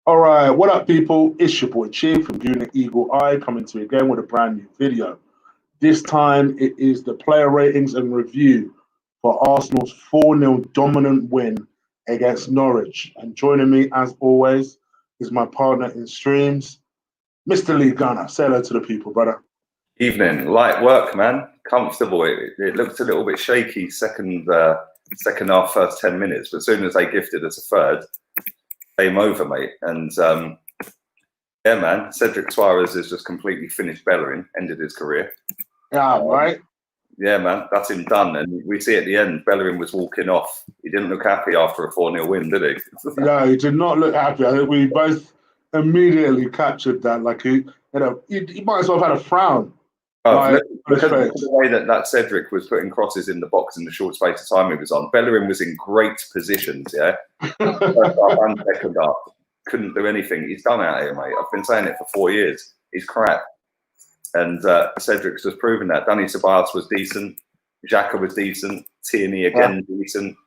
All right, what up, people? It's your boy Chig from Unit Eagle Eye coming to you again with a brand new video. This time it is the player ratings and review for Arsenal's 4-0 dominant win against Norwich. And joining me, as always, is my partner in streams, Mr. Lee Gunner. Say hello to the people, brother. Evening, light work, man. Comfortable. It looked a little bit shaky second half, first 10 minutes, but as soon as they gifted us a third, game over, mate. And yeah, man, Cedric Suarez has just completely finished Bellerin, ended his career. Yeah, right. Yeah, man, that's him done. And we see at the end, Bellerin was walking off. He didn't look happy after a 4-0 win, did he? No, he did not look happy. I think we both immediately captured that. Like he might as well have had a frown. Oh, look at the way that Cedric was putting crosses in the box in the short space of time he was on. Bellerin was in great positions, yeah. First half and second half. Couldn't do anything. He's done out here, mate. I've been saying it for 4 years. He's crap. And Cedric's just proven that. Danny Ceballos was decent. Xhaka was decent. Tierney again decent.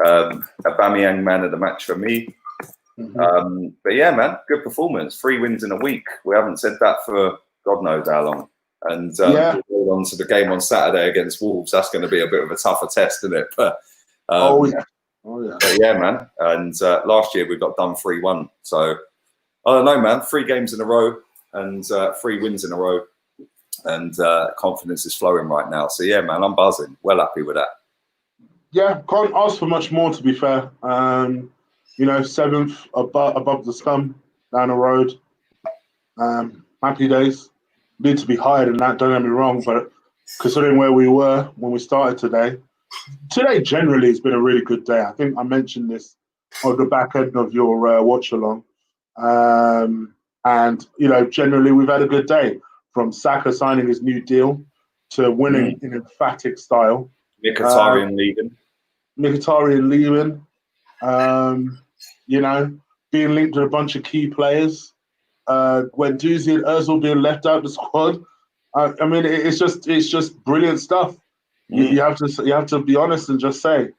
Aubameyang man of the match for me. But yeah, man, good performance. 3 wins in a week. We haven't said that for God knows how long. And on to the game on Saturday against Wolves. That's going to be a bit of a tougher test, isn't it? But but yeah, man. And last year we got done 3-1. So I don't know, man. 3 games in a row and 3 wins in a row, and confidence is flowing right now. So yeah, man, I'm buzzing. Well happy with that. Yeah, can't ask for much more, to be fair. You know, 7th above the scum down the road. Happy days. Need to be higher than that, don't get me wrong, but considering where we were when we started today generally has been a really good day. I think I mentioned this on the back end of your watch along. And, you know, generally we've had a good day, from Saka signing his new deal to winning in emphatic style. Mkhitaryan leaving. You know, being linked with a bunch of key players. When Doozy and Ozil being left out the squad, I mean, it's just brilliant stuff. You have to be honest and just say,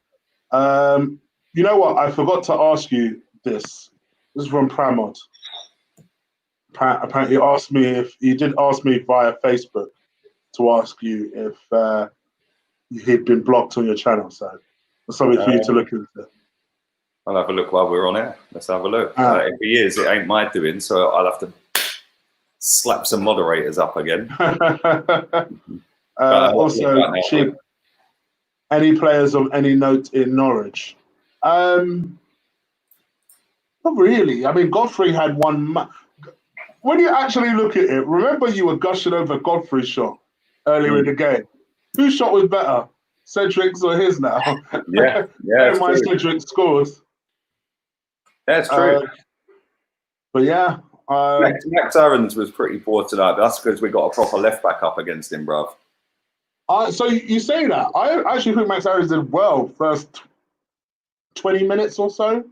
you know what? I forgot to ask you this. This is from Pramod. Apparently, he did ask me via Facebook to ask you if he'd been blocked on your channel. So it's something for you to look into. I'll have a look while we're on air. Let's have a look. If he is, it ain't my doing, so I'll have to slap some moderators up again. Also, Chig, any players of any note in Norwich? Not really. I mean, Godfrey had one. When you actually look at it, remember you were gushing over Godfrey's shot earlier in the game. Whose shot was better, Cedric's or his now? Yeah. My Cedric scores. That's true. But yeah. Max Aarons was pretty poor tonight. That's because we got a proper left back up against him, bruv. So you say that. I actually think Max Aarons did well first 20 minutes or so.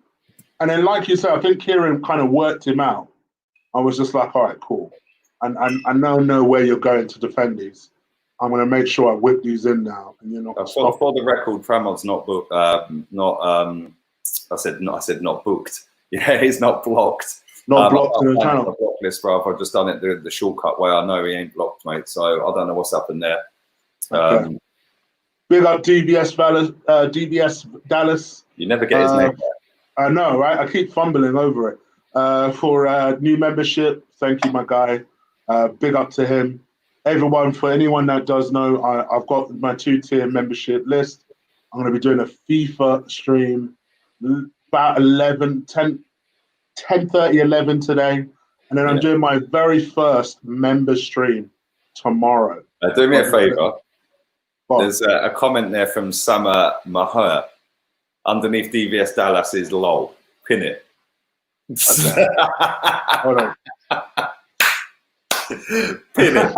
And then, like you said, I think Kieran kind of worked him out. I was just like, all right, cool. And I now know where you're going to defend these. I'm going to make sure I whip these in now. And you're not for the record, Pramod's not booked. I said not booked. Yeah, he's not blocked. Not blocked in the channel. The block list, bro. I've just done it the shortcut way. I know he ain't blocked, mate. So I don't know what's happened there. Okay. Big up DBS Dallas. You never get his name. I know, right? I keep fumbling over it. For new membership, thank you, my guy. Big up to him. Everyone, for anyone that does know, I've got my 2-tier membership list. I'm going to be doing a FIFA stream about 10:30, 11 today. And then I'm doing my very first member stream tomorrow. Do me a favor. There's a comment there from Sama Maher. Underneath DVS Dallas is lol. Pin it. Okay. Hold on. Pin it.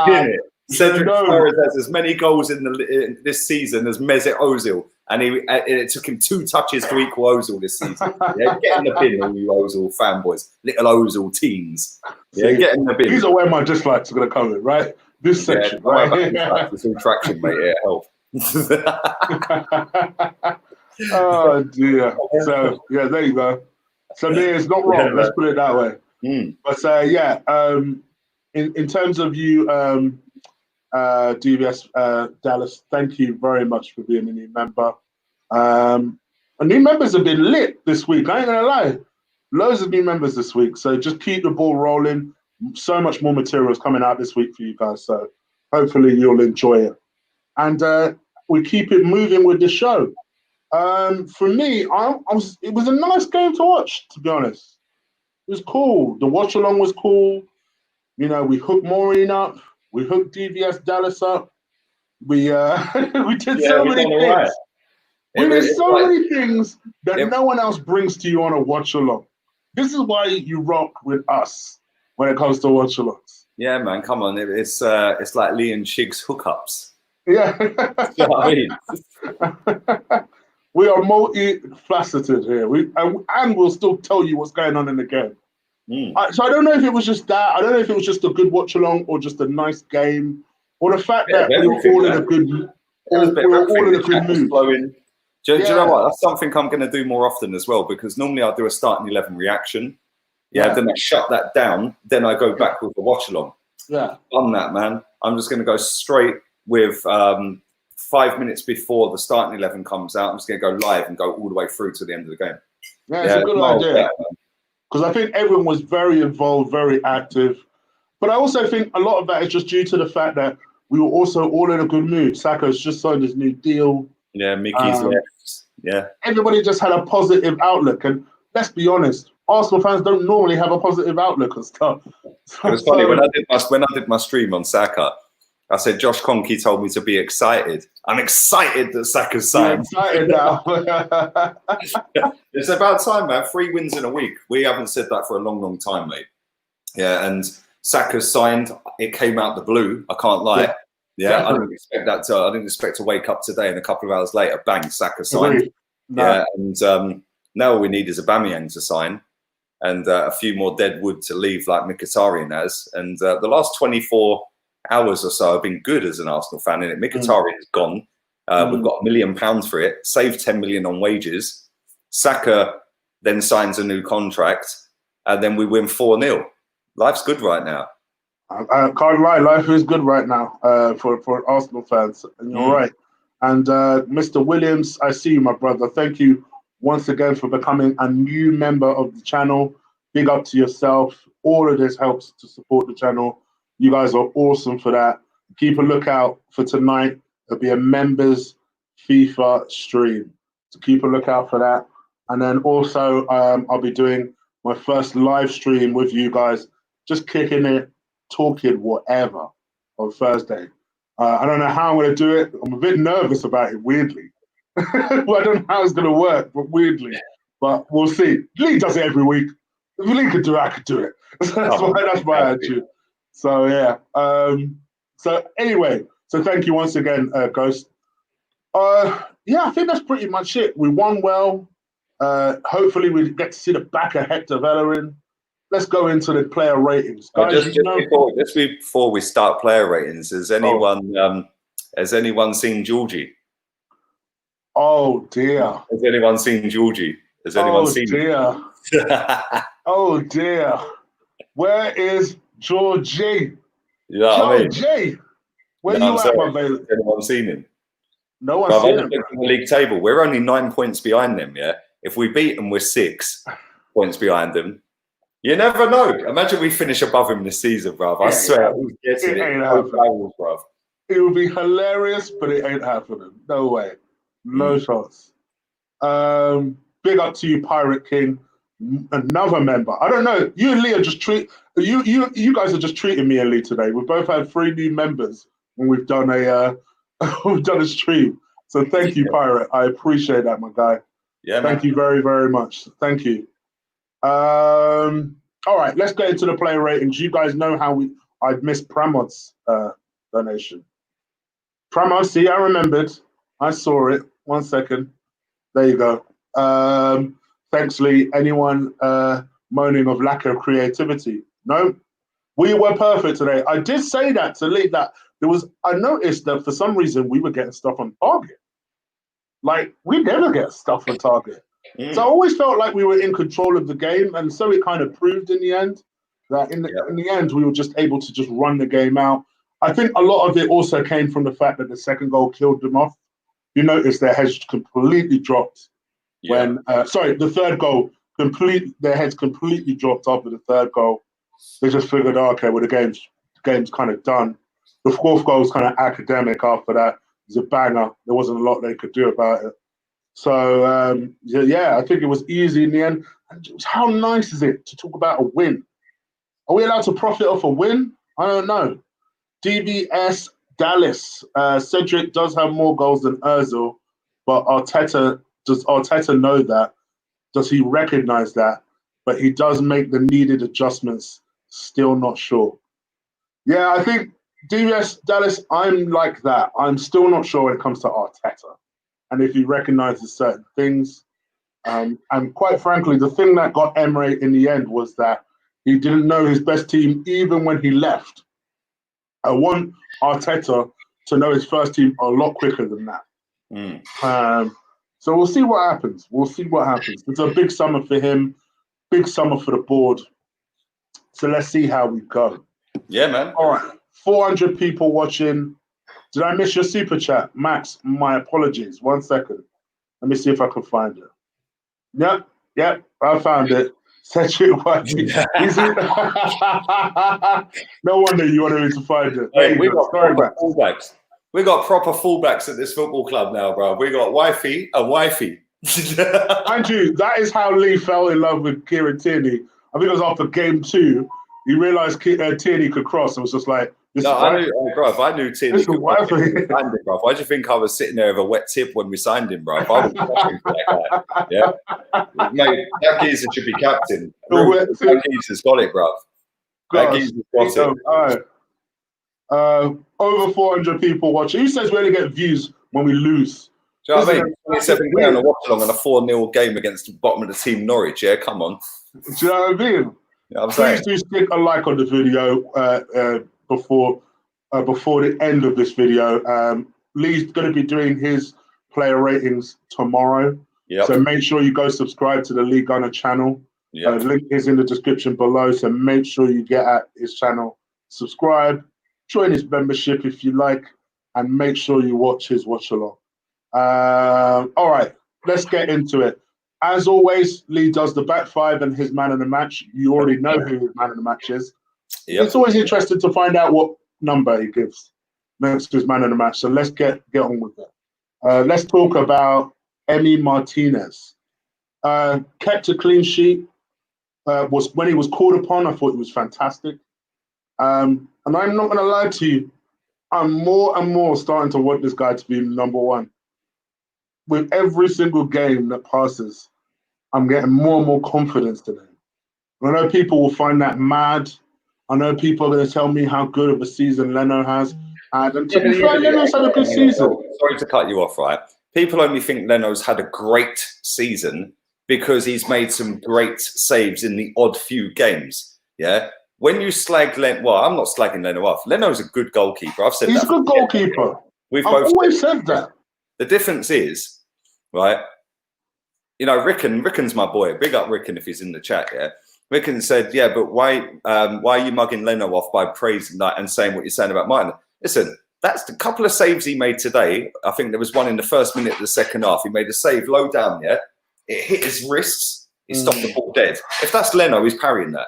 Pin it. Cedric Flores has as many goals in this season as Mesut Ozil, and it took him 2 touches to equal Ozil this season. Yeah, get in the bin, all you Ozil fanboys, little Ozil teens. Yeah, get in the bin. These are where my dislikes are going to come in, right? This section, right? It's all traction, mate. Yeah, help. Oh dear. So yeah, there you go. So it's not wrong. Let's put it that way. But in terms of you, DBS Dallas, thank you very much for being a new member. And new members have been lit this week. I ain't gonna lie, loads of new members this week. So just keep the ball rolling. So much more material is coming out this week for you guys. So hopefully you'll enjoy it. And we keep it moving with the show. For me, it was a nice game to watch, to be honest. It was cool. The watch along was cool. You know, we hooked Maureen up. We hooked DVS Dallas up. We we did so many things. Right. We did so many things that no one else brings to you on a watch along. This is why you rock with us when it comes to watch alongs. Yeah, man, come on. It's like Lee and Chig's hookups. Yeah. You know what I mean? We are multifaceted here. And we'll still tell you what's going on in the game. So I don't know if it was just that. I don't know if it was just a good watch along or just a nice game, or the fact that we were all in a good mood. Do you know what? That's something I'm going to do more often as well, because normally I do a starting 11 reaction. Then I shut that down. Then I go back with the watch along. Yeah. On that, man. I'm just going to go straight with 5 minutes before the starting 11 comes out. I'm just going to go live and go all the way through to the end of the game. Yeah, it's a good idea. Because I think everyone was very involved, very active. But I also think a lot of that is just due to the fact that we were also all in a good mood. Saka's just signed his new deal. Yeah, Mickey's left. Yeah. Everybody just had a positive outlook. And let's be honest, Arsenal fans don't normally have a positive outlook and stuff. It was funny, when I did my stream on Saka, I said Josh Kroenke told me to be excited. I'm excited that Saka's signed. Excited now. It's about time, man. 3 wins in a week. We haven't said that for a long, long time, mate. Yeah, and Saka's signed. It came out the blue. I can't lie. Yeah, I didn't expect that. I didn't expect to wake up today and a couple of hours later, bang, Saka signed. No. Yeah, and now all we need is Aubameyang to sign, and a few more dead wood to leave, like Mkhitaryan has. And the last 24 hours or so have been good as an Arsenal fan. And Mkhitaryan is gone. We've got £1 million for it. Saved 10 million on wages. Saka then signs a new contract, and then we win 4-0. Life's good right now. I can't lie, life is good right now for Arsenal fans. And you're right. And Mr. Williams, I see you, my brother. Thank you once again for becoming a new member of the channel. Big up to yourself. All of this helps to support the channel. You guys are awesome for that. Keep a lookout for tonight. There'll be a members FIFA stream. So keep a lookout for that. And then also I'll be doing my first live stream with you guys, just kicking it, talking whatever on Thursday. I don't know how I'm going to do it. I'm a bit nervous about it, weirdly. Well, I don't know how it's going to work, but weirdly. But we'll see. Lee does it every week. If Lee could do it, I could do it. That's my attitude. So, yeah. So, anyway, so thank you once again, Ghost. Yeah, I think that's pretty much it. We won well. Hopefully, we get to see the back of Hector Bellerin. Let's go into the player ratings. Guys, just before we start player ratings, has anyone seen Georgie? Oh dear. Has anyone seen Georgie? Has anyone seen? Oh dear. Oh dear. Where is Georgie? You know what I mean? Georgie. Where you at, my baby? Has anyone seen him? No one's seen him. The league table. We're only 9 points behind them. Yeah. If we beat them, we're 6 points behind them. You never know. Imagine we finish above him this season, bruv. I swear. It ain't happening. It would be hilarious, but it ain't happening. No way. No chance. Big up to you, Pirate King. Another member. I don't know. You and Lee are just you guys are just treating me and Lee today. We've both had 3 new members when we've done a stream. So thank you, Pirate. I appreciate that, my guy. Yeah. Thank you very, very much. Thank you. All right, let's get into the player ratings. You guys know how I'd missed Pramod's donation. Pramo, see, I remembered. I saw it. 1 second. There you go. Thanks, Lee. Anyone moaning of lack of creativity? No, we were perfect today. I did say that to Lee, that I noticed that for some reason we were getting stuff on target. Like, we never get stuff on target. So I always felt like we were in control of the game, and so it kind of proved in the end that in the end we were just able to just run the game out. I think a lot of it also came from the fact that the second goal killed them off. You notice their heads completely dropped when the third goal their heads completely dropped after the third goal. They just figured, okay, well the game's kind of done. The fourth goal was kind of academic after that. It was a banger. There wasn't a lot they could do about it. So, I think it was easy in the end. And how nice is it to talk about a win? Are we allowed to profit off a win? I don't know. DBS Dallas. Cedric does have more goals than Ozil, but does Arteta know that? Does he recognize that? But he does make the needed adjustments. Still not sure. Yeah, I think DBS Dallas, I'm like that. I'm still not sure when it comes to Arteta. And if he recognizes certain things. And quite frankly, the thing that got Emre in the end was that he didn't know his best team even when he left. I want Arteta to know his first team a lot quicker than that. So we'll see what happens. It's a big summer for him, big summer for the board. So let's see how we go. Yeah, man. All right, 400 people watching. Did I miss your super chat? Max, my apologies. 1 second. Let me see if I can find it. Yep, I found it. Cedric, no wonder you wanted me to find it. Hey, we got proper fullbacks. We got proper fullbacks at this football club now, bro. We got wifey and wifey. Andrew, that is how Lee fell in love with Kieran Tierney. I think it was after game 2. He realized Tierney could cross and was just like, I knew Tierney could cross. Bro. Why do you think I was sitting there with a wet tip when we signed him, bro? I was fucking for that guy. Yeah, mate, that geezer should be captain. That geezer's got it, bro. That geezer's got it. All right. Over 400 people watching. Who says we only get views when we lose? Do you know what I mean? 27 grand a watch along on a 4-0 game against the bottom of the team Norwich. Yeah, come on. Do you know what I mean? Yeah, please do stick a like on the video before the end of this video. Lee's going to be doing his player ratings tomorrow. Yep. So make sure you go subscribe to the Lee Gunner channel. Yep. Link is in the description below. So make sure you get at his channel, subscribe, join his membership if you like, and make sure you watch his watch along. All right, let's get into it. As always, Lee does the back five and his man of the match. You already know who his man of the match is. Yep. It's always interesting to find out what number he gives next to his man of the match. So let's get on with it. Let's talk about Emi Martinez. Kept a clean sheet. Was when he was called upon, I thought he was fantastic. And I'm not going to lie to you, I'm more and more starting to want this guy to be number one. With every single game that passes, I'm getting more and more confidence in him. I know people will find that mad. I know people are going to tell me how good of a season Leno has. And to be fair, Leno's had a good season. Sorry to cut you off, right? People only think Leno's had a great season because he's made some great saves in the odd few games. Yeah. When you slag Leno, well, I'm not slagging Leno off. Leno's a good goalkeeper. I've said he's that. He's a good goalkeeper. I've always said that. The difference is, right? You know, Ricken's my boy. Big up Ricken if he's in the chat. Yeah. Ricken said, "Yeah, but why are you mugging Leno off by praising that and saying what you're saying about Martin?" Listen, that's the couple of saves he made today. I think there was one in the first minute of the second half. He made a save low down. Yeah, it hit his wrists. He stopped the ball dead. If that's Leno, he's parrying that.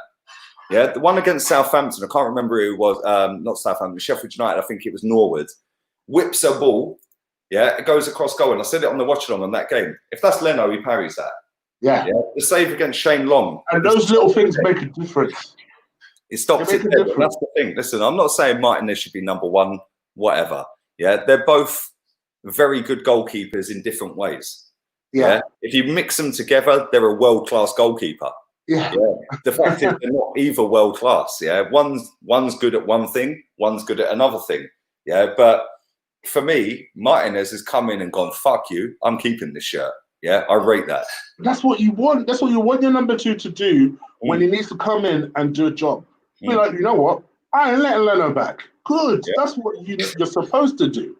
Yeah, the one against Southampton, I can't remember who it was. Not Southampton, Sheffield United. I think it was Norwood. Whips a ball. Yeah, it goes across goal. And I said it on the watch along on that game. If that's Leno, he parries that. Yeah. The save against Shane Long. And those little things make a difference. It stops it there. That's the thing. Listen, I'm not saying Martinez should be number one, whatever. Yeah, they're both very good goalkeepers in different ways. Yeah. If you mix them together, they're a world-class goalkeeper. Yeah. The fact is they're not either world-class. Yeah. One's good at one thing, one's good at another thing. Yeah, but for me, Martinez has come in and gone, fuck you, I'm keeping this shirt. Yeah, I rate that. That's what you want. That's what you want your number 2 to do when he needs to come in and do a job. Be like, you know what? I ain't letting Leno back. Good. Yeah. That's what you're supposed to do.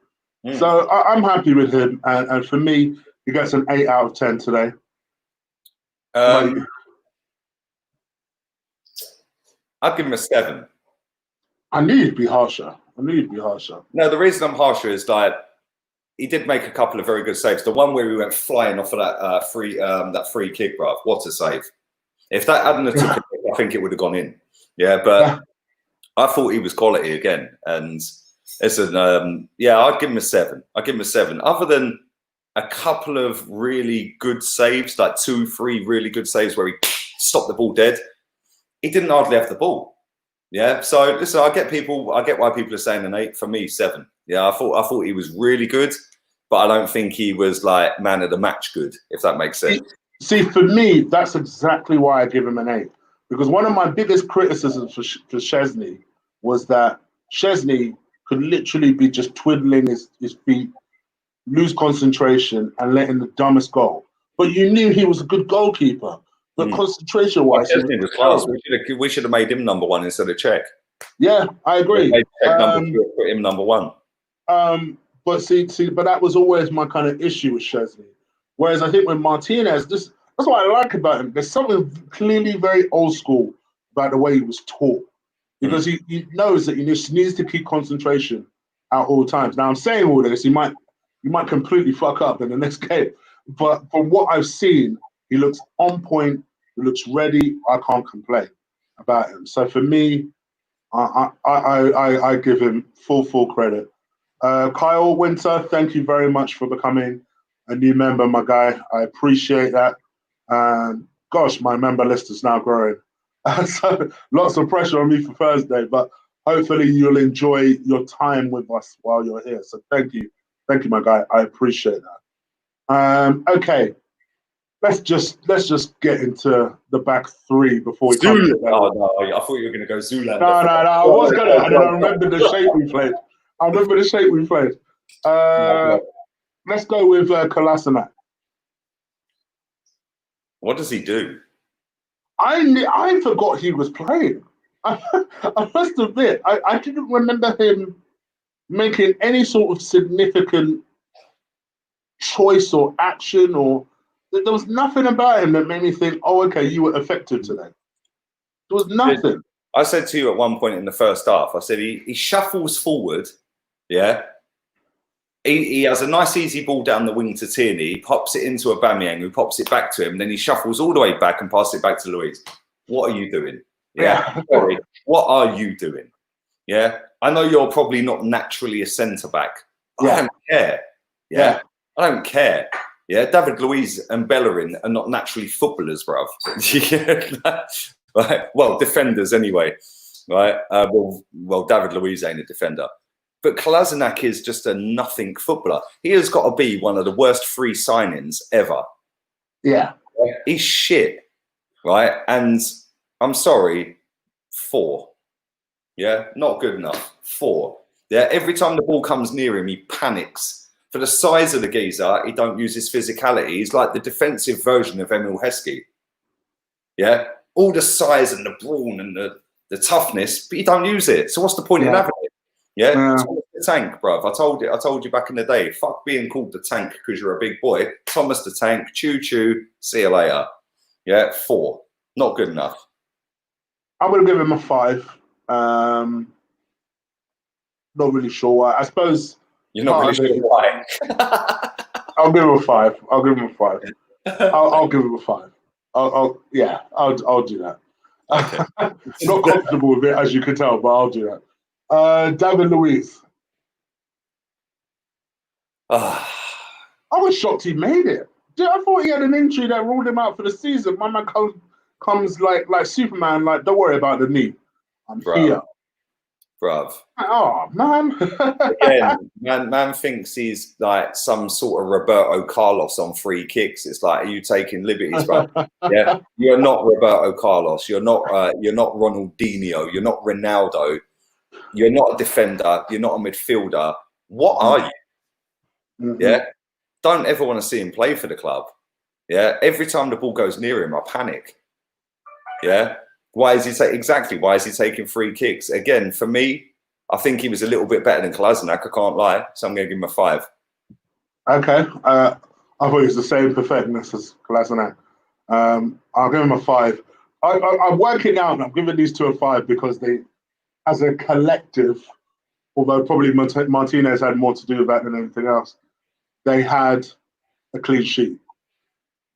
So I'm happy with him. And for me, he gets an 8 out of 10 today. I'd give him a 7. I knew you'd be harsher. No, the reason I'm harsher is that he did make a couple of very good saves. The one where he went flying off of that free kick, bruv. What a save! If that hadn't took it, I think it would have gone in. Yeah, but I thought he was quality again. And listen, I'd give him a 7. Other than a couple of really good saves, like 2-3 really good saves where he stopped the ball dead, he didn't hardly have the ball. Yeah, so listen, I get why people are saying an 8. For me, 7. Yeah, I thought he was really good, but I don't think he was like man of the match good, if that makes sense. See, for me, that's exactly why I give him an 8. Because one of my biggest criticisms for Szczesny was that Szczesny could literally be just twiddling his feet, lose concentration, and letting the dumbest goal. But you knew he was a good goalkeeper. But concentration-wise, we should have made him number 1 instead of Czech. Yeah, I agree. Number 2, put him number 1. But but that was always my kind of issue with Szczesny. Whereas I think with Martinez, that's what I like about him. There's something clearly very old school about the way he was taught, because he knows that he needs to keep concentration at all times. Now I'm saying all this, he might completely fuck up in the next game, but from what I've seen, he looks on point. He looks ready. I can't complain about him. So for me, I give him full credit. Kyle Winter, thank you very much for becoming a new member, my guy. I appreciate that. Gosh, my member list is now growing. So lots of pressure on me for Thursday, but hopefully you'll enjoy your time with us while you're here. So thank you, my guy. I appreciate that. Okay. Let's just get into the back 3 before we come to that. Oh no, I thought you were going to go Zoolander. No, I was going to, and then I remembered the shape we played. Let's go with Kolasinac. What does he do? I forgot he was playing. I must admit, I didn't remember him making any sort of significant choice or action, or there was nothing about him that made me think, oh, okay, you were effective today. There was nothing. I said to you at one point in the first half, I said he shuffles forward, yeah. He has a nice easy ball down the wing to Tierney, he pops it into Aubameyang, who pops it back to him, then he shuffles all the way back and passes it back to Luiz. What are you doing? Yeah. Sorry. What are you doing? Yeah. I know you're probably not naturally a centre-back. I don't care. Yeah. I don't care. Yeah, David Luiz and Bellerin are not naturally footballers, bruv. Right? Well, defenders anyway. Right? Well, David Luiz ain't a defender. But Kolasinac is just a nothing footballer. He has got to be one of the worst free signings ever. Yeah. He's shit. Right? And I'm sorry, 4. Yeah? Not good enough. 4. Yeah? Every time the ball comes near him, he panics. For the size of the geezer, he don't use his physicality. He's like the defensive version of Emil Heskey. Yeah? All the size and the brawn and the toughness, but you don't use it. So what's the point in having it? Yeah? Thomas the Tank, bruv. I told you back in the day, fuck being called the Tank because you're a big boy. Thomas the Tank, choo-choo, see you later. Yeah? 4. Not good enough. I'm going to give him a 5. Not really sure why. I suppose... You're not really sure why. I'll give him a 5. I'll give him a 5. I'll give him a 5. I'll do that. Okay. Not comfortable with it, as you can tell, but I'll do that. David Luiz. I was shocked he made it. I thought he had an injury that ruled him out for the season. My man comes like Superman, like, don't worry about the knee. I'm here. Bruv. Oh, man. Again, man thinks he's like some sort of Roberto Carlos on free kicks. It's like, are you taking liberties, bro? Yeah, you're not Roberto Carlos. You're not Ronaldinho. You're not Ronaldo. You're not a defender. You're not a midfielder. What are you? Yeah. Don't ever want to see him play for the club. Yeah. Every time the ball goes near him, I panic. Yeah. Why is he Why is he taking free kicks? Again, for me, I think he was a little bit better than Kolasinac. I can't lie. So I'm going to give him a 5. Okay. I thought he was the same perfectness as Kolasinac. I'll give him a 5. I'm working out and I'm giving these two a 5 because they, as a collective, although probably Martinez had more to do with that than anything else, they had a clean sheet.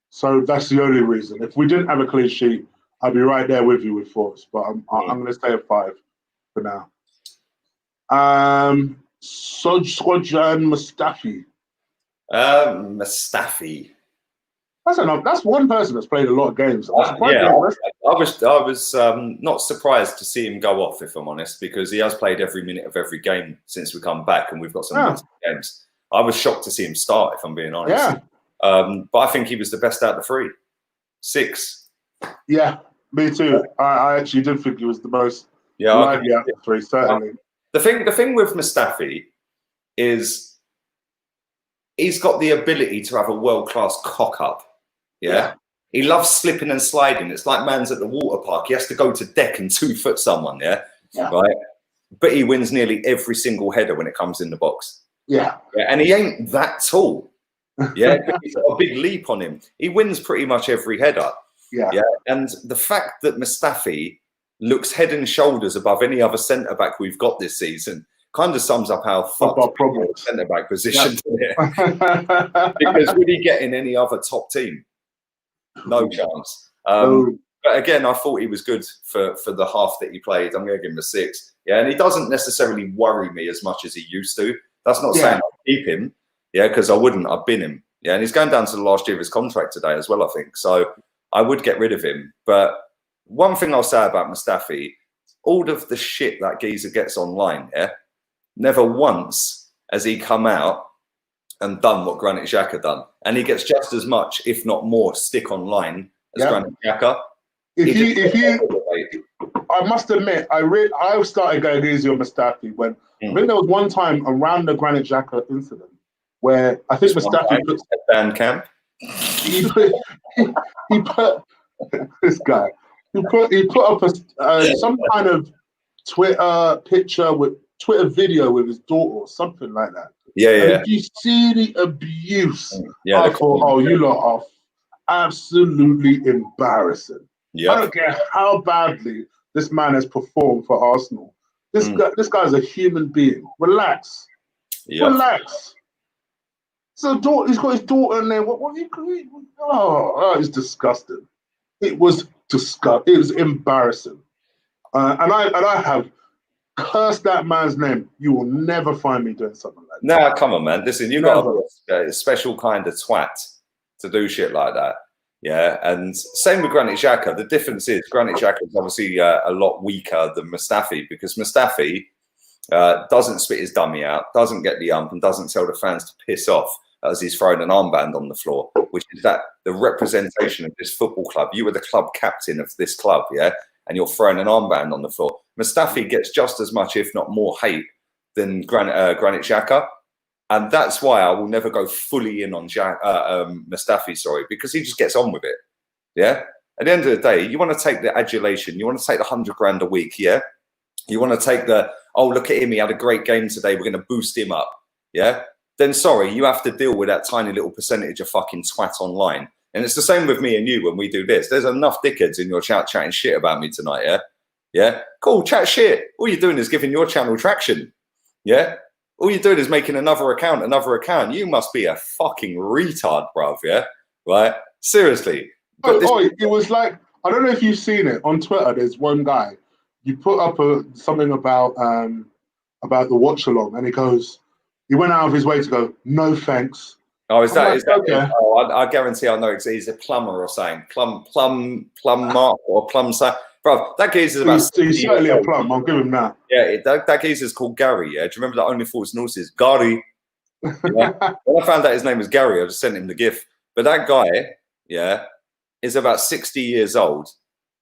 So that's the only reason. If we didn't have a clean sheet, I'd be right there with you with Force. But I'm going to stay at 5 for now. Sodjan Mustafi. Mustafi. That's one person that's played a lot of games. I was not surprised to see him go off, if I'm honest, because he has played every minute of every game since we come back, and we've got some games. I was shocked to see him start, if I'm being honest. Yeah. But I think he was the best out of the 3. 6. Yeah, me too. I actually did think he was the most lively out of the 3, certainly. The thing with Mustafi is he's got the ability to have a world-class cock-up. Yeah. He loves slipping and sliding. It's like man's at the water park. He has to go to deck and 2-foot someone, right? But he wins nearly every single header when it comes in the box. Yeah. And he ain't that tall. Yeah, he's got a big leap on him. He wins pretty much every header. Yeah. And the fact that Mustafi looks head and shoulders above any other centre-back we've got this season kind of sums up how fucked the centre-back position here. Because would he get in any other top team? No chance. But again, I thought he was good for the half that he played. I'm going to give him a 6. Yeah, and he doesn't necessarily worry me as much as he used to. That's not saying I'll keep him. Yeah, because I wouldn't. I've bin him. Yeah, and he's going down to the last year of his contract today as well, I think. So I would get rid of him. But one thing I'll say about Mustafi, all of the shit that geezer gets online, never once has he come out and done what Granit Xhaka done. And he gets just as much, if not more, stick online as Granit Xhaka. I must admit, I started going easy on Mustafi when I think there was one time around the Granit Xhaka incident where I think Mustafi put band camp. He put this guy. He put up some kind of Twitter picture with Twitter video with his daughter or something like that. And you see the abuse. I thought, oh, you lot are absolutely embarrassing. I don't care how badly this man has performed for Arsenal. This guy's a human being. Relax. Relax. So he's got his daughter in there. It's disgusting. It was disgusting. It was embarrassing. And I have cursed that man's name. You will never find me doing something like that. Nah, come on, man. Listen, you've got a special kind of twat to do shit like that. Yeah, and same with Granit Xhaka. The difference is Granit Xhaka is obviously a lot weaker than Mustafi because Mustafi doesn't spit his dummy out, doesn't get the ump, and doesn't tell the fans to piss off as he's throwing an armband on the floor, which is the representation of this football club. You were the club captain of this club, and you're throwing an armband on the floor. Mustafi gets just as much, if not more, hate than Granit Xhaka. And that's why I will never go fully in on Mustafi, because he just gets on with it. Yeah. At the end of the day, you want to take the adulation. You want to take the 100 grand a week. Yeah. You want to take look at him. He had a great game today. We're going to boost him up. Yeah. Then sorry, you have to deal with that tiny little percentage of fucking twat online. And it's the same with me and you when we do this. There's enough dickheads in your chat chatting shit about me tonight. Yeah. Yeah. Cool. Chat shit. All you're doing is giving your channel traction. Yeah. All you're doing is making another account. You must be a fucking retard, bruv, yeah? Right? Seriously. It was like, I don't know if you've seen it. On Twitter, there's one guy, you put up something about the watch-along, and he went out of his way to go, no thanks. Oh, is that okay? Oh, I guarantee I know he's a plumber or something. Plum mark or plum sa. Bro, that geezer's about. He's certainly a plum. I'll give him that. Yeah, that geezer's called Gary. Yeah, do you remember that Only Fools and Horses? Gary. Yeah? When I found out his name was Gary, I just sent him the GIF. But that guy, is about 60 years old.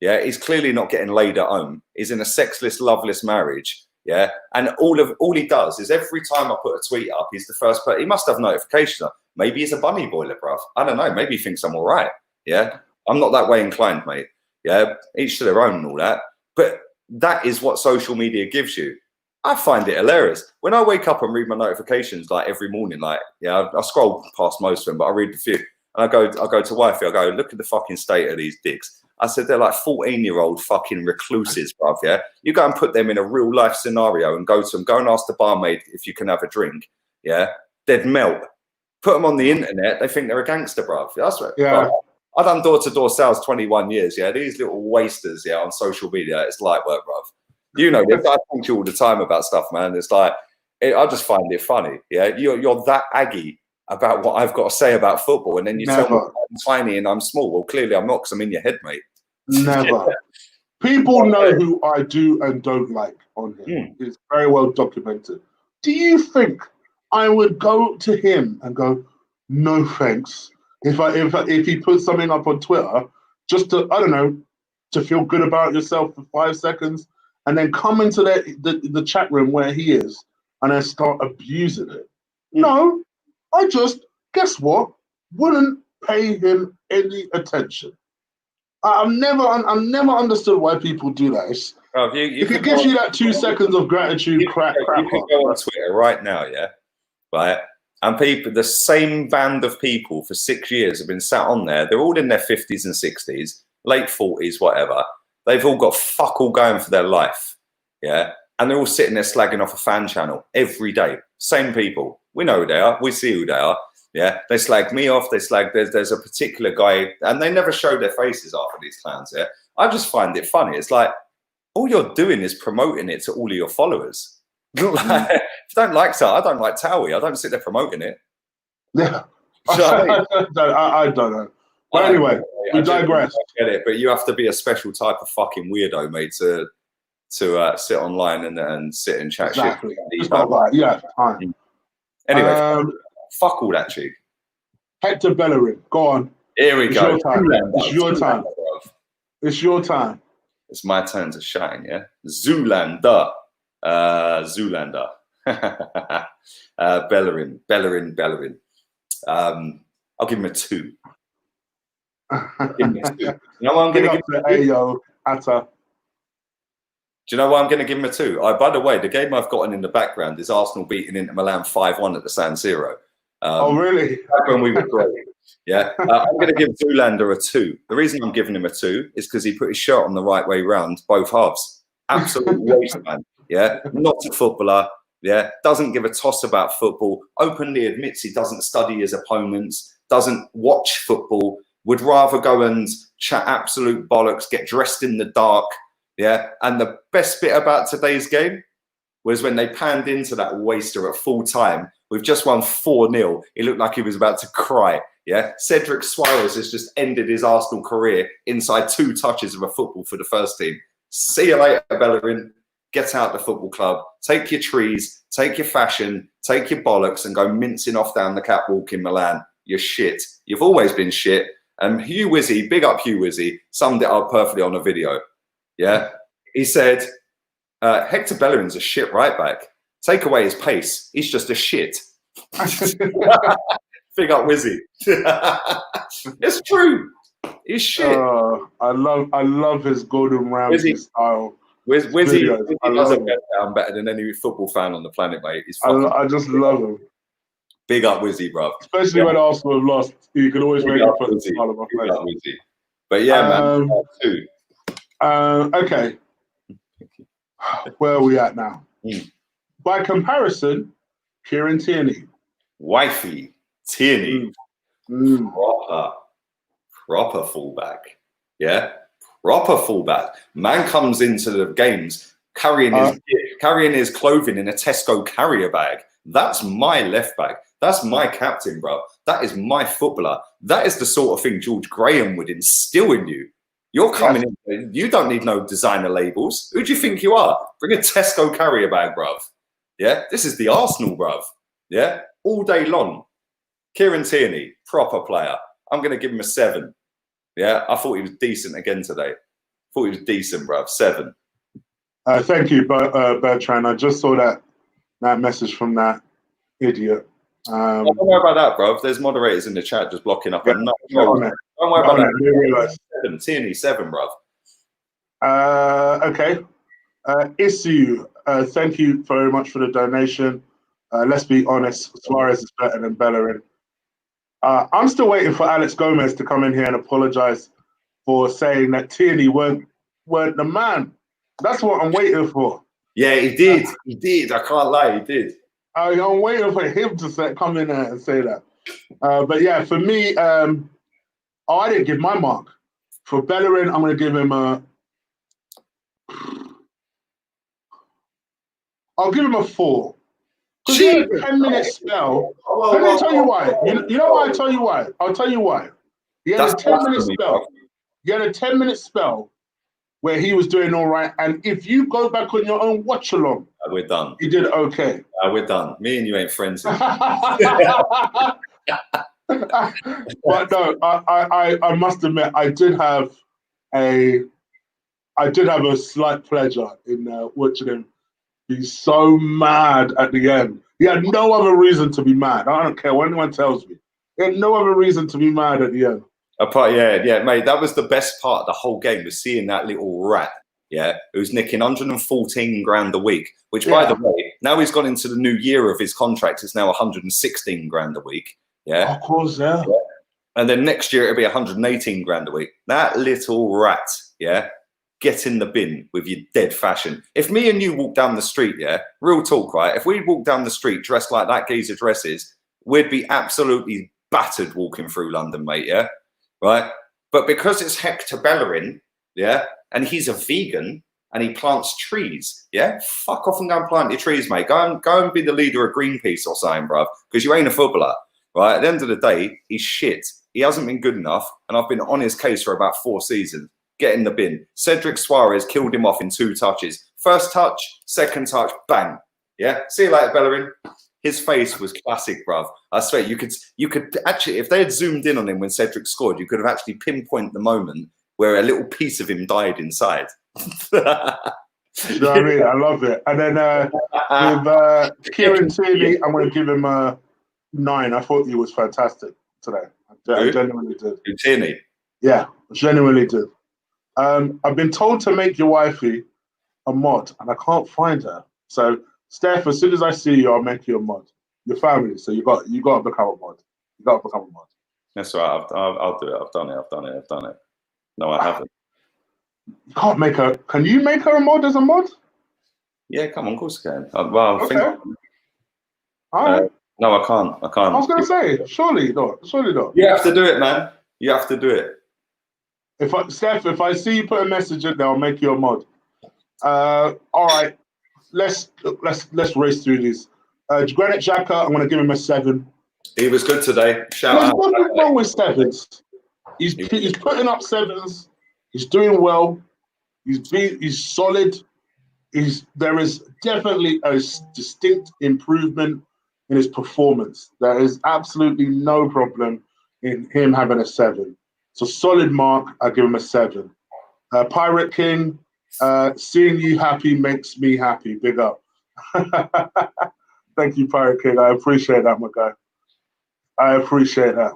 Yeah, he's clearly not getting laid at home. He's in a sexless, loveless marriage. Yeah, and all he does is every time I put a tweet up, he's the first person. He must have notification up. Maybe he's a bunny boiler, bruv. I don't know. Maybe he thinks I'm all right. Yeah, I'm not that way inclined, mate. Yeah, each to their own and all that. But that is what social media gives you. I find it hilarious. When I wake up and read my notifications, like every morning, like, yeah, I scroll past most of them, but I read a few. And I go to wifey, I go, look at the fucking state of these dicks. I said, they're like 14-year-old fucking recluses, bruv, yeah? You go and put them in a real life scenario and go to them, go and ask the barmaid if you can have a drink, yeah? They'd melt. Put them on the internet, they think they're a gangster, bruv. That's right. Yeah. Bruv. I've done door-to-door sales 21 years, yeah? These little wasters, yeah, on social media, it's light work, bruv. You know, I talk to you all the time about stuff, man. It's like, I just find it funny, yeah? You're that aggy about what I've got to say about football, and then you tell me I'm tiny and I'm small. Well, clearly I'm not, because I'm in your head, mate. Never. People know who I do and don't like on him. It's very well documented. Do you think I would go to him and go, no thanks, if he puts something up on Twitter, just to, I don't know, to feel good about yourself for 5 seconds, and then come into the chat room where he is and then start abusing it? No, I just, guess what, wouldn't pay him any attention. I've never understood why people do that. If it gives you that 2 seconds of gratitude, crap. You can go on Twitter right now, yeah, right? And people, the same band of people for 6 years have been sat on there. They're all in their 50s and 60s, late 40s, whatever. They've all got fuck all going for their life, yeah? And they're all sitting there slagging off a fan channel every day. Same people. We know who they are. We see who they are. Yeah, they slag me off. They slag. There's a particular guy, and they never show their faces after these clowns. Yeah, I just find it funny. It's like all you're doing is promoting it to all of your followers. If you don't like that, I don't like Towie. I don't sit there promoting it. Yeah, I don't know. But anyway, we digress. I get it, but you have to be a special type of fucking weirdo, mate, to sit online and sit and chat shit. It's not right. Yeah, fine. Anyway. Fuck all that, Chig. Hector Bellerin, go on. Here we go. It's your time. It's your time. It's my turn to shine, yeah? Zoolander. Zoolander. Bellerin. I'll give him a 2. You know what I'm going to give him a 2? Atta. Do you know why I'm going to give him a 2? By the way, the game I've gotten in the background is Arsenal beating Inter Milan 5-1 at the San Siro. Oh, really? Back when we were great. Yeah. I'm going to give Zoolander a 2. The reason I'm giving him a 2 is because he put his shirt on the right way round, both halves. Absolute waste, man. Yeah. Not a footballer. Yeah. Doesn't give a toss about football. Openly admits he doesn't study his opponents, doesn't watch football, would rather go and chat absolute bollocks, get dressed in the dark. Yeah. And the best bit about today's game was when they panned into that waster at full time. We've just won 4-0. He looked like he was about to cry. Yeah, Cedric Suarez has just ended his Arsenal career inside 2 touches of a football for the first team. See you later, Bellerin. Get out the football club. Take your trees, take your fashion, take your bollocks, and go mincing off down the catwalk in Milan. You're shit. You've always been shit. And Hugh Wizzy, big up Hugh Wizzy, summed it up perfectly on a video. Yeah, he said, Hector Bellerin's a shit right back. Take away his pace. He's just a shit. Big up Wizzy. It's true. He's shit. I love his Gordon Ramsay style. Wizzy doesn't get down better than any football fan on the planet, mate. I just love him. Big up Wizzy, bro. Especially when Arsenal have lost. You can always make it for the style of my place. But yeah, man. 2. Okay. Where are we at now? By comparison, Kieran Tierney. Wifey. Tierney. Proper fullback. Yeah? Proper fullback. Man comes into the games carrying his clothing in a Tesco carrier bag. That's my left back. That's my captain, bro. That is my footballer. That is the sort of thing George Graham would instill in you. You're coming in. You don't need no designer labels. Who do you think you are? Bring a Tesco carrier bag, bruv. Yeah? This is the Arsenal, bruv. Yeah? All day long. Kieran Tierney, proper player. I'm going to give him a 7. Yeah? I thought he was decent again today. Thought he was decent, bruv. 7. Thank you, Bertrand. I just saw that message from that idiot. Don't worry about that, bro. There's moderators in the chat just blocking up. Yeah, Don't worry about that. Tierney 7, bro. Okay. Issue. Thank you very much for the donation. Let's be honest, Suarez is better than Bellerin. I'm still waiting for Alex Gomez to come in here and apologize for saying that Tierney weren't the man. That's what I'm waiting for. Yeah, he did. He did. I can't lie, he did. I'm waiting for him to come in there and say that. But yeah, for me, I didn't give my mark. For Bellerin, I'm going to give him I'll give him a 4. Because he had a 10-minute spell. Let me tell you why. You know why I tell you why? I'll tell you why. He had a 10-minute spell. He had a 10-minute spell where he was doing all right. And if you go back on your own watch along, we're done. He did okay. We're done. Me and you ain't friends. But no, I must admit, I did have a slight pleasure in watching him be so mad at the end. He had no other reason to be mad. I don't care what anyone tells me. He had no other reason to be mad at the end. Yeah, mate. That was the best part of the whole game, was seeing that little rat, who's nicking 114 grand a week. Which, by the way, now he's gone into the new year of his contract. It's now 116 grand a week. Yeah, of course, yeah. And then next year it'll be 118 grand a week. That little rat, get in the bin with your dead fashion. If me and you walk down the street, real talk, right? If we walk down the street dressed like that geezer dresses, we'd be absolutely battered walking through London, mate, right? But because it's Hector Bellerin, and he's a vegan and he plants trees, fuck off and go and plant your trees, mate. Go and be the leader of Greenpeace or something, bruv, because you ain't a footballer, right? At the end of the day, he's shit. He hasn't been good enough, and I've been on his case for about 4 seasons. Get in the bin. Cedric Suarez killed him off in 2 touches. First touch, second touch, bang. Yeah, see you later, Bellerin. His face was classic, bruv. I swear, you could actually, if they had zoomed in on him when Cedric scored, you could have actually pinpointed the moment where a little piece of him died inside. You know what I mean? I love it. And then with Kieran Tierney, I'm going to give him a 9. I thought he was fantastic today. I genuinely did. Tierney? Yeah, genuinely did. I've been told to make your wifey a mod, and I can't find her. So, Steph, as soon as I see you, I'll make you a mod. Your family, so you got to become a mod. You got to become a mod. That's right. I'll do it. I've done it. No, I haven't. You can't make her. Can you make her a mod as a mod? Yeah, come on, of course I can. Well, okay. All right. No, I can't. I was going to say, surely not. You have to do it, man. You have to do it. Steph, if I see you put a message in there, I'll make you a mod. All right, let's race through these. Granit Xhaka, I'm going to give him a 7. He was good today. Shout out. There's nothing wrong with 7s. He's putting up 7s. He's doing well. He's solid. There is definitely a distinct improvement in his performance. There is absolutely no problem in him having a 7. So solid mark, I give him a 7. Pirate King, seeing you happy makes me happy. Big up. Thank you, Pirate King. I appreciate that, my guy. I appreciate that.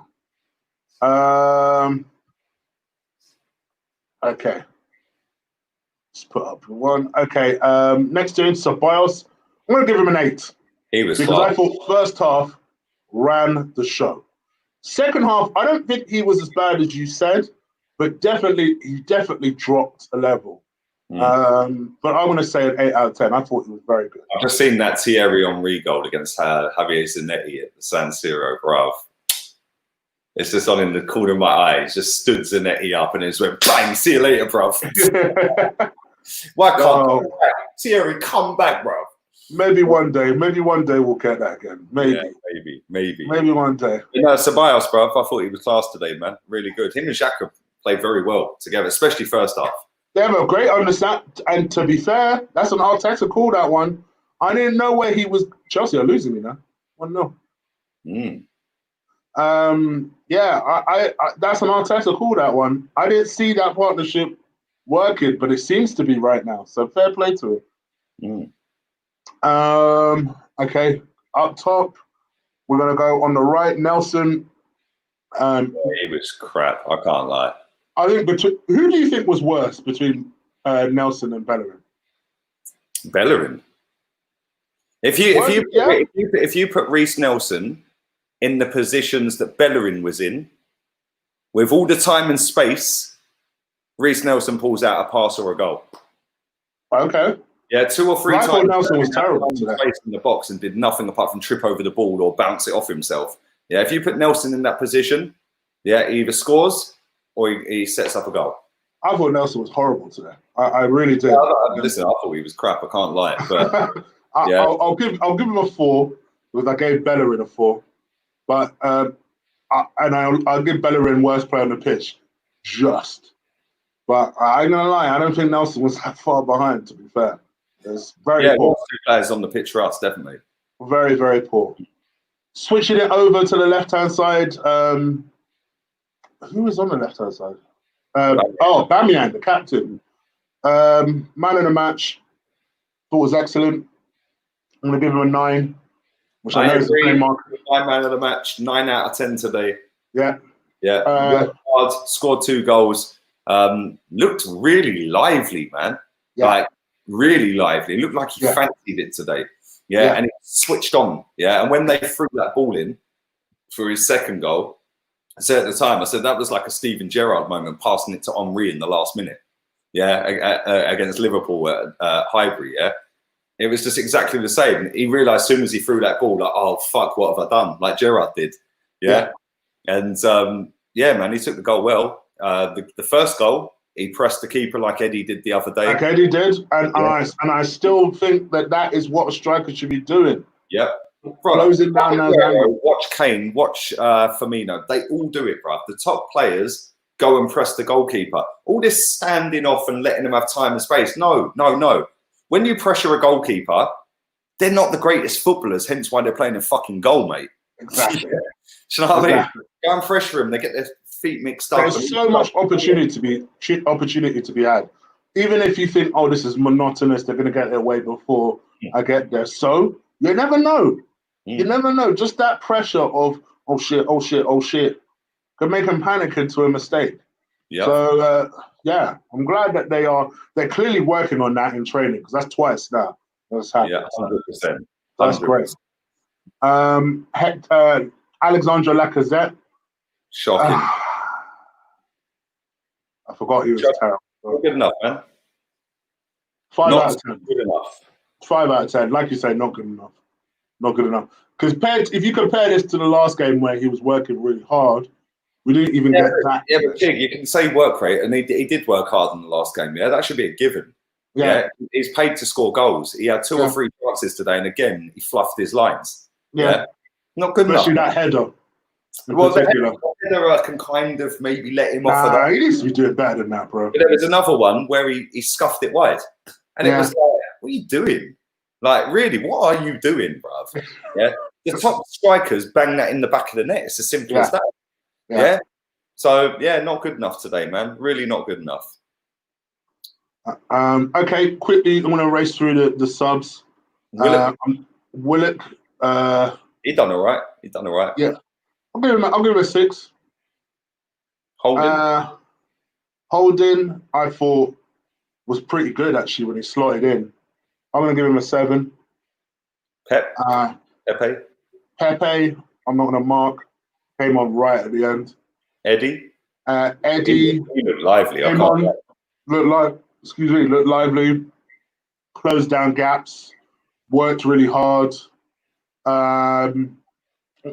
Okay. Let's put up one. Okay. Next to him, Ceballos. I'm going to give him an 8. He was because I thought first half ran the show. Second half, I don't think he was as bad as you said, but he definitely dropped a level. But I'm going to say an 8 out of 10. I thought he was very good. I've just seen that Thierry Henry goal against Javier Zanetti at the San Siro, bruv. It's just on in the corner of my eye. It's just stood Zanetti up and it just went bang. See you later, bruv. Why can't Thierry come back, bruv? Maybe one day we'll get that again. Maybe. Yeah, maybe. Maybe one day. You know, Ceballos, bruv, I thought he was class today, man. Really good. Him and Xhaka played very well together, especially first half. They have a great understand. And to be fair, that's an Arteta call, that one. I didn't know where he was. Chelsea are losing me now. 1-0. Yeah, I that's an Arteta call, that one. I didn't see that partnership working, but it seems to be right now. So fair play to him. Okay, up top, we're gonna go on the right. Nelson. He was crap. I can't lie. I think who do you think was worse between Nelson and Bellerin? Bellerin. If you put Reece Nelson in the positions that Bellerin was in, with all the time and space, Reece Nelson pulls out a pass or a goal. Okay. Yeah, 2 or 3 I times. thought Nelson was terrible today. Space in the box and did nothing apart from trip over the ball or bounce it off himself. Yeah, if you put Nelson in that position, yeah, he either scores or he sets up a goal. I thought Nelson was horrible today. I really did. Listen, I thought he was crap. I can't lie, but I'll give him a 4 because I gave Bellerin a 4, but I'll give Bellerin worst player on the pitch, But I ain't gonna lie, I don't think Nelson was that far behind. To be fair, it's very poor. 2 players on the pitch for us, definitely. Very, very poor. Switching it over to the left-hand side. Who was on the left-hand side? Aubameyang, the captain. Man of the match. Thought was excellent. I'm going to give him a 9, which I know is the same mark. My man of the match, 9 out of 10 today. Yeah. Yeah. Scored 2 goals. Looked really lively, man. Yeah. Like, really lively. Looked like he fancied it today. Yeah, and it switched on. Yeah, and when they threw that ball in for his second goal, I said at the time, that was like a Steven Gerrard moment, passing it to Henry in the last minute. Yeah, against Liverpool at Highbury. Yeah, it was just exactly the same. He realised as soon as he threw that ball, like, oh fuck, what have I done? Like Gerrard did. Yeah, and man, he took the goal well. The first goal, he pressed the keeper like Eddie did the other day. Like Eddie did, and I still think that is what a striker should be doing. Yeah. Closing down those angles. Watch Kane, watch Firmino. They all do it, bruv. The top players go and press the goalkeeper. All this standing off and letting them have time and space. No. When you pressure a goalkeeper, they're not the greatest footballers, hence why they're playing in fucking goal, mate. Exactly. Do you know what I mean? Go and pressure them. They get their feet mixed up. There's so much opportunity to be had. Even if you think, oh, this is monotonous, they're going to get their way before I get there. So you never know. You never know. Just that pressure of oh shit, could make them panic into a mistake. Yeah. So I'm glad that they're clearly working on that in training because that's twice now. That's happened. Yeah, 100%. That's great. Hector, Alexandre Lacazette. Shocking. I forgot he was terrible. Not good enough, man. 5 out of 10. Good enough. 5 out of 10. Like you say, not good enough. Not good enough. Because if you compare this to the last game where he was working really hard, we didn't even get that. Yeah, but Chig, you can say work rate, and he did work hard in the last game. Yeah, that should be a given. Yeah, he's paid to score goals. He had 2 or 3 chances today, and again, he fluffed his lines. Yeah. Not good Especially enough. That header. Well, the header can kind of maybe let him off of that. He needs to be doing better than that, bro. But there was another one where he scuffed it wide. And it was like, what are you doing? Like, really, what are you doing, bruv? Yeah. The top strikers bang that in the back of the net. It's as simple as that. Yeah. So, not good enough today, man. Really not good enough. Okay, quickly, I'm going to race through the subs. Willock. He done all right. Yeah. I'll give him a 6. Holding, I thought, was pretty good, actually, when he slotted in. I'm going to give him a 7. Pepe, I'm not going to mark. Came on right at the end. Eddie? Eddie. He looked lively. Looked lively. Closed down gaps. Worked really hard. I'm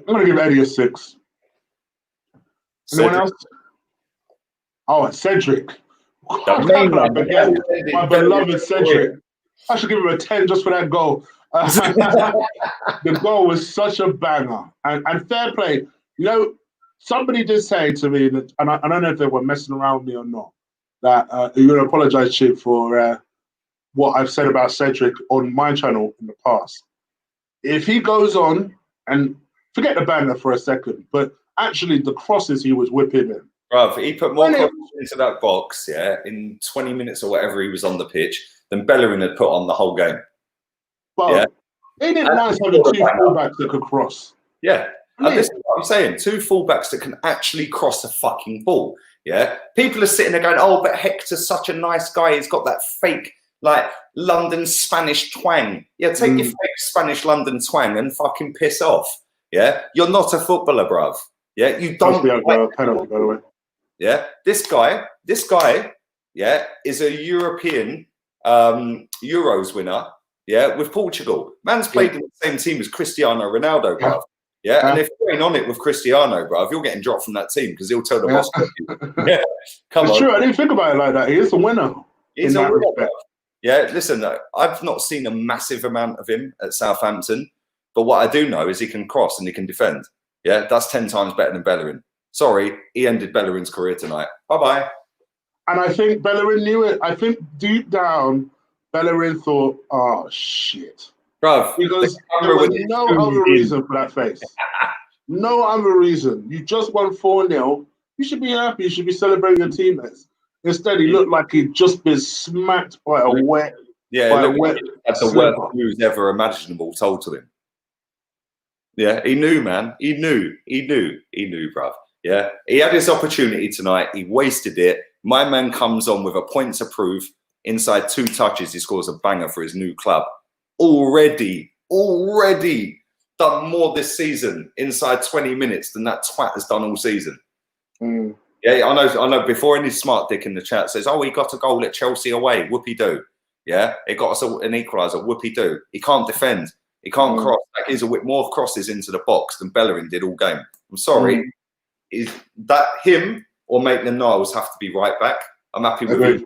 going to give Eddie a 6. Anyone else? Oh, and Cedric. My beloved Cedric. I should give him a 10 just for that goal. The goal was such a banger. And fair play. You know, somebody did say to me, that, and I don't know if they were messing around with me or not, that you're going to apologize, Chip, for what I've said about Cedric on my channel in the past. If he goes on, and forget the banger for a second, but actually the crosses he was whipping in, Bruv, he put more crosses into that box, yeah, in 20 minutes or whatever he was on the pitch than Bellerin had put on the whole game. But yeah. Ain't it nice having two fullbacks that could cross? Yeah. And this is what I'm saying. Two fullbacks that can actually cross a fucking ball. Yeah. People are sitting there going, oh, but Hector's such a nice guy. He's got that fake, like, London Spanish twang. Yeah, take your fake Spanish London twang and fucking piss off. Yeah. You're not a footballer, bruv. Yeah. You don't. Penalty, by the way. Yeah. This guy, yeah, is a European Euros winner. Yeah, with Portugal. Man's played in the same team as Cristiano Ronaldo, bruv. Yeah, and if you ain't on it with Cristiano, bruv, you're getting dropped from that team because he'll tell the boss. Yeah, come on. It's true. I didn't think about it like that. He is a winner. He's a winner, bruv. Yeah, listen, I've not seen a massive amount of him at Southampton, but what I do know is he can cross and he can defend. Yeah, that's 10 times better than Bellerin. Sorry, he ended Bellerin's career tonight. Bye-bye. And I think Bellerin knew it. I think deep down, Bellerin thought, oh, shit. Bruv, because there was no other reason for that face. No other reason. You just won 4-0. You should be happy. You should be celebrating your teammates. Instead, he looked like he'd just been smacked by a wet. Yeah, that's the worst news ever imaginable told to him. Yeah, he knew, man. He knew, bruv. Yeah, he had his opportunity tonight. He wasted it. My man comes on with a point to prove. Inside 2 touches, he scores a banger for his new club. Already done more this season inside 20 minutes than that twat has done all season. Yeah, I know. Before any smart dick in the chat says, oh, he got a goal at Chelsea away. Whoopie-doo. Yeah, he got us an equaliser. Whoopie-doo. He can't defend. He can't cross. Like, he's more crosses into the box than Bellerin did all game. I'm sorry. Is that him or Maitland-Niles have to be right back? I'm happy with him.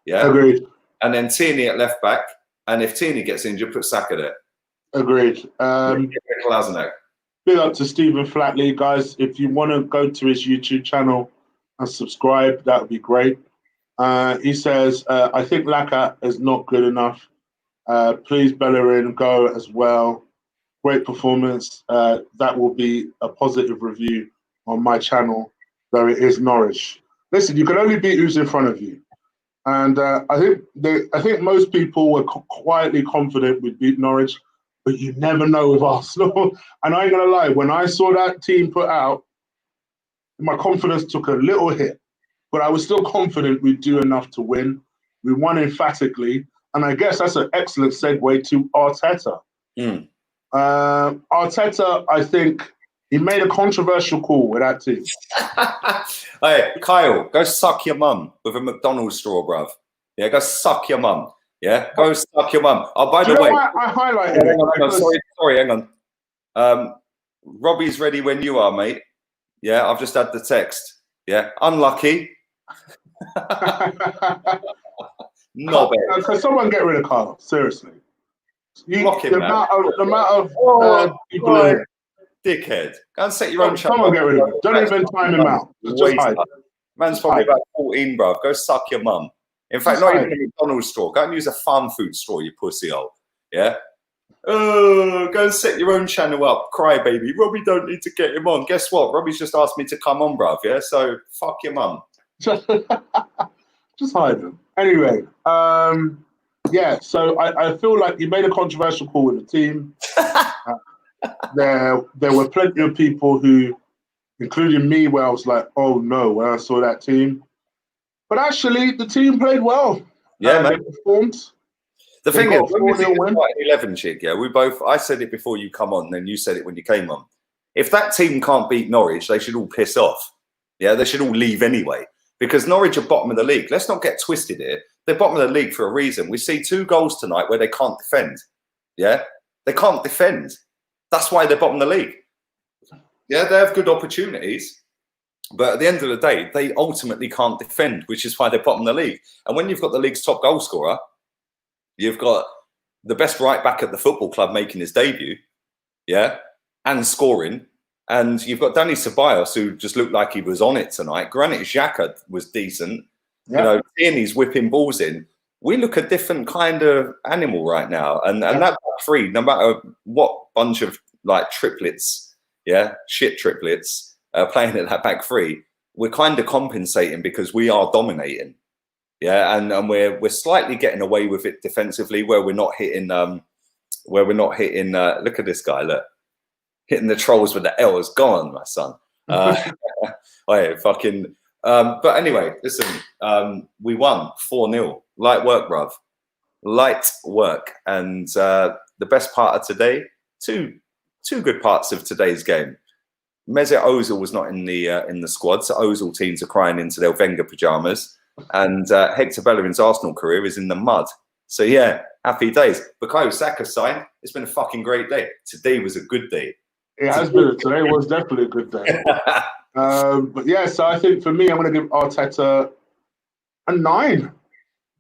Yeah. Agreed. And then Tierney at left back. And if Tierney gets injured, put Saka there. Agreed. Big up to Stephen Flatley, guys. If you want to go to his YouTube channel and subscribe, that would be great. He says, I think Laka is not good enough. Please, Bellerin, go as well. Great performance. That will be a positive review on my channel, though it is Norwich. Listen, you can only beat who's in front of you. And I think most people were quietly confident we'd beat Norwich, but you never know with Arsenal. And I ain't gonna lie, when I saw that team put out, my confidence took a little hit, but I was still confident we'd do enough to win. We won emphatically, and I guess that's an excellent segue to Arteta. Arteta, I think he made a controversial call with that team. Hey, Kyle, go suck your mum with a McDonald's straw, bruv. Yeah, go suck your mum. Yeah, go suck your mum. Oh, by the way, I highlighted it. Sorry, hang on. Robbie's ready when you are, mate. Yeah, I've just had the text. Yeah, unlucky. Not bad. Can someone get rid of Carl? Seriously. Block him, the amount of people in here. Dickhead. Go and set your own channel. Someone get rid of him. Don't even time him out. Just hide. Man's probably about 14, bruv. Go suck your mum. In fact, not even a McDonald's straw. Go and use a farm food straw, you pussy hole. Yeah? Oh, go and set your own channel up. Cry, baby. Robbie don't need to get him on. Guess what? Robbie's just asked me to come on, bruv. Yeah? So, fuck your mum. Just hide him. Anyway, yeah, so I feel like he made a controversial call with the team. There were plenty of people who, including me, where I was like, oh no, when I saw that team. But actually, the team played well. Yeah, man. They performed. The thing is, when we think it's 11, Chig, yeah, I said it before you come on, then you said it when you came on. If that team can't beat Norwich, they should all piss off. Yeah, they should all leave anyway. Because Norwich are bottom of the league. Let's not get twisted here. They're bottom of the league for a reason. We see 2 goals tonight where they can't defend. Yeah? They can't defend. That's why they're bottom of the league. Yeah, they have good opportunities. But at the end of the day, they ultimately can't defend, which is why they're bottom of the league. And when you've got the league's top goal scorer, you've got the best right back at the football club making his debut, yeah, and scoring. And you've got Danny Ceballos, who just looked like he was on it tonight. Granit Xhaka was decent. Yeah. You know, Tierney's whipping balls in. We look a different kind of animal right now. And that back three, no matter what bunch of like triplets, yeah, shit triplets, playing at that back three, we're kind of compensating because we are dominating. Yeah, and we're slightly getting away with it defensively, where we're not hitting look at this guy, look, hitting the trolls with the L is gone, my son. Fucking. But anyway, listen, we won 4-0. Light work, bruv. Light work. And the best part of today, two good parts of today's game. Mesut Ozil was not in the squad, so Ozil teams are crying into their Wenger pajamas. And Hector Bellerin's Arsenal career is in the mud. So yeah, happy days. Bukayo Saka signed. It's been a fucking great day. Today was a good day. It has been. Today was definitely a good day. But yeah, so I think for me, I'm going to give Arteta a 9.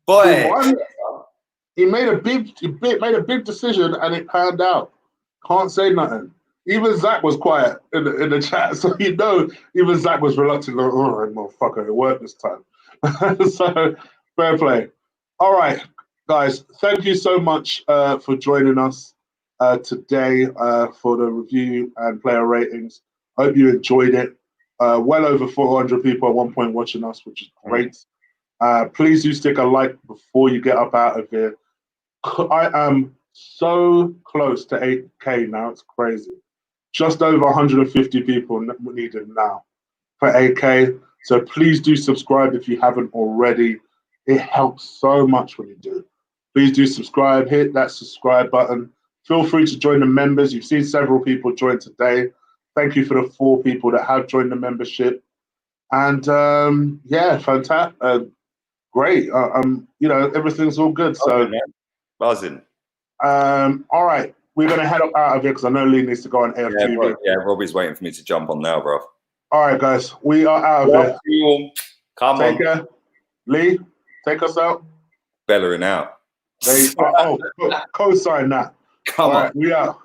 Boy, he made a big decision and it panned out. Can't say nothing. Even Zach was quiet in the chat, so even Zach was reluctant. Like, oh, motherfucker, it worked this time. So fair play. All right, guys, thank you so much for joining us today for the review and player ratings. I hope you enjoyed it. Well over 400 people at one point watching us, which is great. Please do stick a like before you get up out of here. I am so close to 8K now. It's crazy. Just over 150 people needed now for 8K. So please do subscribe if you haven't already. It helps so much when you do. Please do subscribe. Hit that subscribe button. Feel free to join the members. You've seen several people join today. Thank you for the 4 people that have joined the membership. And yeah, fantastic. Great. Everything's all good. So buzzing. All right. We're going to head up out of here because I know Lee needs to go on AFTV. Yeah, Robbie's waiting for me to jump on now, bro. All right, guys. We are out of here. Come take care. Lee, take us out. Bellerin out. Co-sign that. Come on. Right, we out.